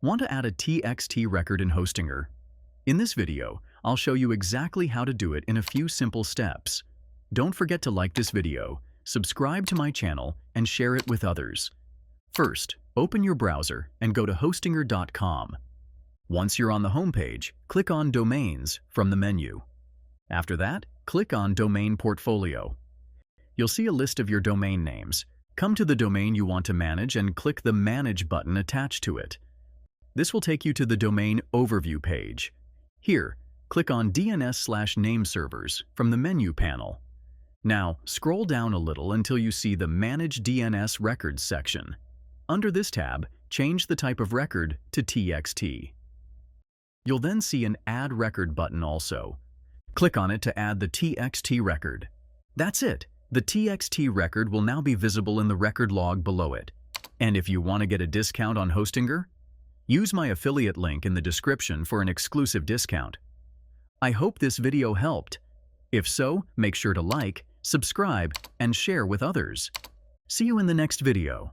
Want to add a TXT record in Hostinger? In this video, I'll show you exactly how to do it in a few simple steps. Don't forget to like this video, subscribe to my channel, and share it with others. First, open your browser and go to hostinger.com. Once you're on the homepage, click on Domains from the menu. After that, click on Domain Portfolio. You'll see a list of your domain names. Come to the domain you want to manage and click the Manage button attached to it. This will take you to the Domain Overview page. Here, click on DNS/name servers from the menu panel. Now, scroll down a little until you see the Manage DNS Records section. Under this tab, change the type of record to TXT. You'll then see an Add Record button also. Click on it to add the TXT record. That's it. The TXT record will now be visible in the record log below it. And if you want to get a discount on Hostinger, use my affiliate link in the description for an exclusive discount. I hope this video helped. If so, make sure to like, subscribe, and share with others. See you in the next video.